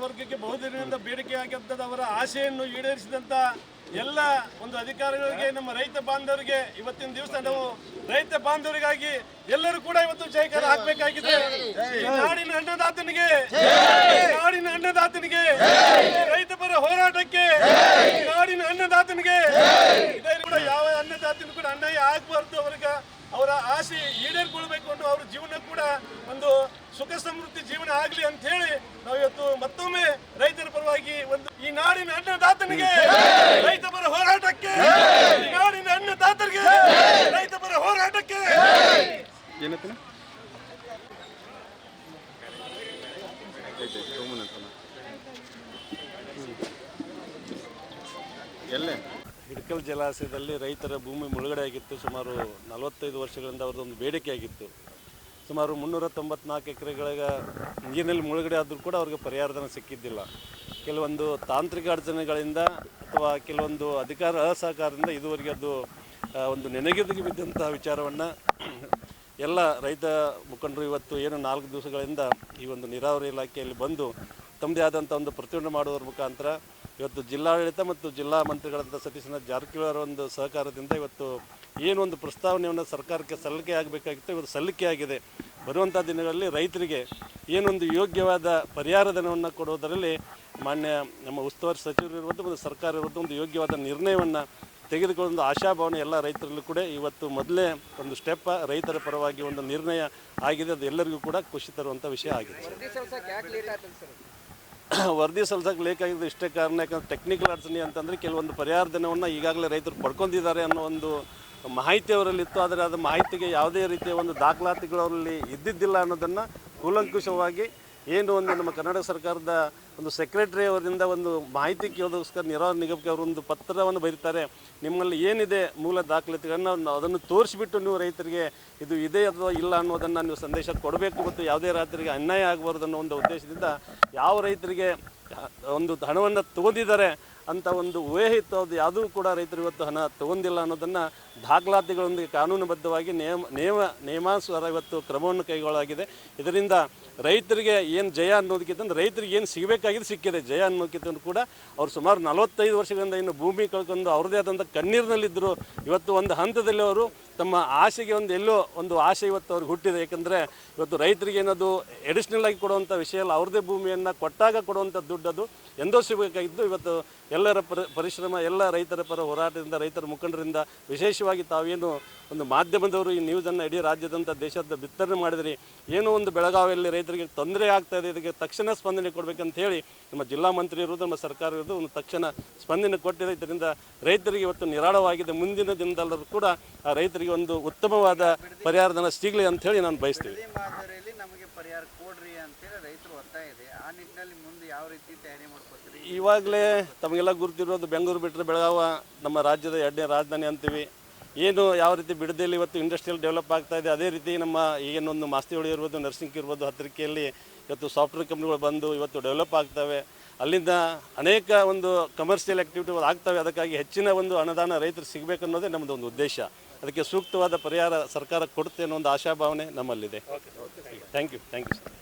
ವರ್ಗಕ್ಕೆ ಬಹುದಿನದಿಂದ ಬೇಡಿಕೆ ಆಗಿದ್ದ ಅವರ ಆಶೆಯನ್ನು ಈಡೇರಿಸಿದಂತ ಎಲ್ಲ ಒಂದು ಅಧಿಕಾರಿಗಳಿಗೆ, ನಮ್ಮ ರೈತ ಬಾಂಧವರಿಗೆ ಇವತ್ತಿನ ದಿವಸ ನಾವು ರೈತ ಬಾಂಧವರಿಗಾಗಿ ಎಲ್ಲರೂ ಕೂಡ ಇವತ್ತು ಜಯಕಾರ ಹಾಕಬೇಕಾಗಿದೆ. ನಾಡಿನ ಅನ್ನದಾತನಿಗೆ, ನಾಡಿನ ಅನ್ನದಾತನಿಗೆ, ರೈತ ಪರ ಹೋರಾಟಕ್ಕೆ, ನಾಡಿನ ಅನ್ನದಾತನಿಗೆ, ಇದೇ ಕೂಡ ಯಾವ ಅನ್ನದಾತನಿಗೂ ಕೂಡ ಅನ್ಯಾಯ ಆಗಬಾರ್ದು, ಅವರ ಆಸೆ ಈಡೇರಿಕೊಳ್ಬೇಕು ಅನ್ನೋ ಅವ್ರ ಜೀವನ ಕೂಡ ಒಂದು ಸುಖ ಸಮೃದ್ಧಿ ಜೀವನ ಆಗಲಿ ಅಂತ ಹೇಳಿ ನಾವು ಇವತ್ತು ಮತ್ತೊಮ್ಮೆ ರೈತರ ಪರವಾಗಿ ಒಂದು ಈ ನಾಡಿನ ಅನ್ನದಾತನಿಗೆ, ರೈತ ಪರ ಹೋರಾಟಕ್ಕೆ, ಈ ನಾಡಿನ ಅನ್ನದಾತರಿಗೆ, ರೈತ ಪರ ಹೋರಾಟಕ್ಕೆ ಹಿಡಕಲ್ ಜಲಾಶಯದಲ್ಲಿ ರೈತರ ಭೂಮಿ ಮುಳುಗಡೆ ಆಗಿತ್ತು. ಸುಮಾರು 45 ವರ್ಷಗಳಿಂದ ಅವ್ರದ್ದೊಂದು ಬೇಡಿಕೆ ಆಗಿತ್ತು. ಸುಮಾರು 394 ಎಕರೆಗಳಿಗೆ ನೀರಿನಲ್ಲಿ ಮುಳುಗಡೆ ಆದರೂ ಕೂಡ ಅವ್ರಿಗೆ ಪರಿಹಾರಧನ ಸಿಕ್ಕಿದ್ದಿಲ್ಲ. ಕೆಲವೊಂದು ತಾಂತ್ರಿಕ ಅಡಚಣೆಗಳಿಂದ ಅಥವಾ ಕೆಲವೊಂದು ಅಧಿಕಾರ ಅಸಹಕಾರದಿಂದ ಇದುವರೆಗೆ ಅದು ಒಂದು ನೆನೆಗುದಿಗೆ ಬಿದ್ದಂಥ ವಿಚಾರವನ್ನು ಎಲ್ಲ ರೈತ ಮುಖಂಡರು ಇವತ್ತು ಏನು 4 ದಿವಸಗಳಿಂದ ಈ ಒಂದು ನೀರಾವರಿ ಇಲಾಖೆಯಲ್ಲಿ ಬಂದು ತಮ್ಮದೇ ಆದಂಥ ಒಂದು ಪ್ರತಿಭಟನೆ ಮಾಡುವುದರ ಮುಖಾಂತರ ಇವತ್ತು ಜಿಲ್ಲಾಡಳಿತ ಮತ್ತು ಜಿಲ್ಲಾ ಮಂತ್ರಿಗಳಾದ ಸತೀಶನಾಥ್ ಜಾರಕಿಹೊಳಿ ಅವರ ಒಂದು ಸಹಕಾರದಿಂದ ಇವತ್ತು ಏನೊಂದು ಪ್ರಸ್ತಾವನೆಯನ್ನು ಸರ್ಕಾರಕ್ಕೆ ಸಲ್ಲಿಕೆ ಆಗಬೇಕಾಗಿತ್ತು, ಇವತ್ತು ಸಲ್ಲಿಕೆ ಆಗಿದೆ. ಬರುವಂಥ ದಿನಗಳಲ್ಲಿ ರೈತರಿಗೆ ಏನೊಂದು ಯೋಗ್ಯವಾದ ಪರಿಹಾರಧನವನ್ನು ಕೊಡುವುದರಲ್ಲಿ ಮಾನ್ಯ ನಮ್ಮ ಉಸ್ತುವಾರಿ ಸಚಿವರು ಇರ್ಬೋದು ಮತ್ತು ಸರ್ಕಾರ ಇರ್ಬೋದು ಒಂದು ಯೋಗ್ಯವಾದ ನಿರ್ಣಯವನ್ನು ತೆಗೆದುಕೊಳ್ಳೋ ಆಶಾಭಾವನೆ ಎಲ್ಲ ರೈತರಲ್ಲೂ ಕೂಡ ಇವತ್ತು ಮೊದಲೇ ಒಂದು ಸ್ಟೆಪ್ ರೈತರ ಪರವಾಗಿ ಒಂದು ನಿರ್ಣಯ ಆಗಿದೆ. ಅದು ಎಲ್ಲರಿಗೂ ಕೂಡ ಖುಷಿ ತರುವಂಥ ವಿಷಯ ಆಗಿದೆ. ವರದಿ ಸಲ್ಲಿಸೋಕೆ ಲೇಟ್ ಆಗಿದ್ದು ಇಷ್ಟೇ ಕಾರಣ, ಯಾಕಂದರೆ ಟೆಕ್ನಿಕಲ್ ಅಡಚಣೆ ಅಂತಂದರೆ ಕೆಲವೊಂದು ಪರಿಹಾರಧನವನ್ನು ಈಗಾಗಲೇ ರೈತರು ಪಡ್ಕೊಂಡಿದ್ದಾರೆ ಅನ್ನೋ ಒಂದು ಮಾಹಿತಿ ಅವರಲ್ಲಿತ್ತು. ಆದರೆ ಅದು ಮಾಹಿತಿಗೆ ಯಾವುದೇ ರೀತಿಯ ಒಂದು ದಾಖಲಾತಿಗಳು ಅವರಲ್ಲಿ ಇದ್ದಿದ್ದಿಲ್ಲ ಅನ್ನೋದನ್ನು ಕೂಲಂಕುಷವಾಗಿ ಏನು ಒಂದು ನಮ್ಮ ಕರ್ನಾಟಕ ಸರ್ಕಾರದ ಒಂದು ಸೆಕ್ರೆಟರಿ ಅವರಿಂದ ಒಂದು ಮಾಹಿತಿ ಕೇಳೋದಕ್ಕೋಸ್ಕರ ನೀರಾವರಿ ನಿಗಮಕ್ಕೆ ಅವರು ಒಂದು ಪತ್ರವನ್ನು ಬರೀತಾರೆ. ನಿಮ್ಮಲ್ಲಿ ಏನಿದೆ ಮೂಲ ದಾಖಲಾತಿಗಳನ್ನು ಅದನ್ನು ತೋರಿಸಿಬಿಟ್ಟು ನೀವು ರೈತರಿಗೆ ಇದು ಇದೆ ಅಥವಾ ಇಲ್ಲ ಅನ್ನೋದನ್ನು ನೀವು ಸಂದೇಶ ಕೊಡಬೇಕು ಮತ್ತು ಯಾವುದೇ ರೈತರಿಗೆ ಅನ್ಯಾಯ ಆಗಬಾರ್ದು ಅನ್ನೋ ಒಂದು ಉದ್ದೇಶದಿಂದ ಯಾವ ರೈತರಿಗೆ ಒಂದು ಹಣವನ್ನು ತಗೊಂಡಿದ್ದಾರೆ ಅಂತ ಒಂದು ಊಹೆ ಇತ್ತು, ಅದು ಯಾವುದೂ ಕೂಡ ರೈತರು ಇವತ್ತು ಹಣ ತಗೊಂಡಿಲ್ಲ ಅನ್ನೋದನ್ನು ದಾಖಲಾತಿಗಳೊಂದಿಗೆ ಕಾನೂನುಬದ್ಧವಾಗಿ ನಿಯಮಾನುಸಾರ ಇವತ್ತು ಕ್ರಮವನ್ನು ಕೈಗೊಳ್ಳಲಾಗಿದೆ. ಇದರಿಂದ ರೈತರಿಗೆ ಏನು ಜಯ ಅನ್ನೋದಕ್ಕಿಂತ ರೈತರಿಗೆ ಏನು ಸಿಗಬೇಕಾಗಿದೆ ಸಿಕ್ಕಿದೆ. ಜಯ ಅನ್ನೋದಕ್ಕಿಂತ ಕೂಡ ಅವ್ರು ಸುಮಾರು 45 ವರ್ಷಗಳಿಂದ ಇನ್ನು ಭೂಮಿ ಕಳ್ಕೊಂಡು ಅವ್ರದ್ದೇ ಆದಂಥ ಕಣ್ಣೀರಿನಲ್ಲಿದ್ದರು. ಇವತ್ತು ಒಂದು ಹಂತದಲ್ಲಿ ಅವರು ತಮ್ಮ ಆಸೆಗೆ ಎಲ್ಲೋ ಒಂದು ಆಸೆ ಇವತ್ತು ಅವ್ರಿಗೆ ಹುಟ್ಟಿದೆ. ಏಕೆಂದರೆ ಇವತ್ತು ರೈತರಿಗೆ ಏನದು ಎಡಿಷ್ನಲ್ ಆಗಿ ಕೊಡುವಂಥ ವಿಷಯ ಅಲ್ಲ, ಅವ್ರದ್ದೇ ಭೂಮಿಯನ್ನು ಕೊಟ್ಟಾಗ ಕೊಡುವಂಥ ದುಡ್ಡು ಅದು ಎಂದೋ ಸಿಗಬೇಕಾಗಿದ್ದು. ಇವತ್ತು ಎಲ್ಲರ ಪರಿಶ್ರಮ, ಎಲ್ಲ ರೈತರ ಪರ ಹೋರಾಟದಿಂದ, ರೈತರ ಮುಖಂಡರಿಂದ, ವಿಶೇಷವಾಗಿ ತಾವೇನು ಒಂದು ಮಾಧ್ಯಮದವರು ಈ ನ್ಯೂಸನ್ನು ಇಡೀ ರಾಜ್ಯದಂಥ ದೇಶದ ಬಿತ್ತನೆ ಮಾಡಿದ್ರಿ, ಏನೋ ಒಂದು ಬೆಳಗಾವಿಯಲ್ಲಿ ರೈತರಿಗೆ ತೊಂದರೆ ಆಗ್ತಾಯಿದೆ, ಇದಕ್ಕೆ ತಕ್ಷಣ ಸ್ಪಂದನೆ ಕೊಡಬೇಕಂತ ಹೇಳಿ ನಮ್ಮ ಜಿಲ್ಲಾ ಮಂತ್ರಿ ಇರೋದು, ನಮ್ಮ ಸರ್ಕಾರ ಇರೋದು ಒಂದು ತಕ್ಷಣ ಸ್ಪಂದನೆ ಕೊಟ್ಟಿದೆ. ಇದರಿಂದ ರೈತರಿಗೆ ಇವತ್ತು ನಿರಾಳವಾಗಿದೆ. ಮುಂದಿನ ದಿನದಲ್ಲರೂ ಕೂಡ ಆ ರೈತರಿಗೆ ಒಂದು ಉತ್ತಮವಾದ ಪರಿಹಾರಧನ ಸಿಗಲಿ ಅಂತ ಹೇಳಿ ನಾನು ಬಯಸ್ತೀವಿ. ಇವಾಗಲೇ ತಮಗೆಲ್ಲ ಗುರುತಿರೋದು ಬೆಂಗಳೂರು ಬಿಟ್ಟರೆ ಬೆಳಗಾವಿ ನಮ್ಮ ರಾಜ್ಯದ 2ನೇ ರಾಜಧಾನಿ ಅಂತೀವಿ. ಏನು ಯಾವ ರೀತಿ ಬಿಡದಿಯಲ್ಲಿ ಇವತ್ತು ಇಂಡಸ್ಟ್ರಿಯಲ್ ಡೆವಲಪ್ ಆಗ್ತಾ ಇದೆ, ಅದೇ ರೀತಿ ನಮ್ಮ ಈಗೇನೊಂದು ಮಾಸ್ತಿಹೊಳಿ ಇರ್ಬೋದು, ನರ್ಸಿಂಗ್ ಇರ್ಬೋದು, ಹತ್ತಿರಕೆಯಲ್ಲಿ ಇವತ್ತು ಸಾಫ್ಟ್ವೇರ್ ಕಂಪ್ನಿಗಳು ಬಂದು ಇವತ್ತು ಡೆವಲಪ್ ಆಗ್ತವೆ. ಅಲ್ಲಿಂದ ಅನೇಕ ಒಂದು ಕಮರ್ಷಿಯಲ್ ಆ್ಯಕ್ಟಿವಿಟಿಗಳು ಆಗ್ತವೆ. ಅದಕ್ಕಾಗಿ ಹೆಚ್ಚಿನ ಒಂದು ಅನುದಾನ ರೈತರು ಸಿಗಬೇಕು ಅನ್ನೋದೇ ನಮ್ಮದು ಒಂದು ಉದ್ದೇಶ. ಅದಕ್ಕೆ ಸೂಕ್ತವಾದ ಪರಿಹಾರ ಸರ್ಕಾರ ಕೊಡುತ್ತೆ ಅನ್ನೋ ಒಂದು ಆಶಾಭಾವನೆ ನಮ್ಮಲ್ಲಿದೆ. Thank you sir.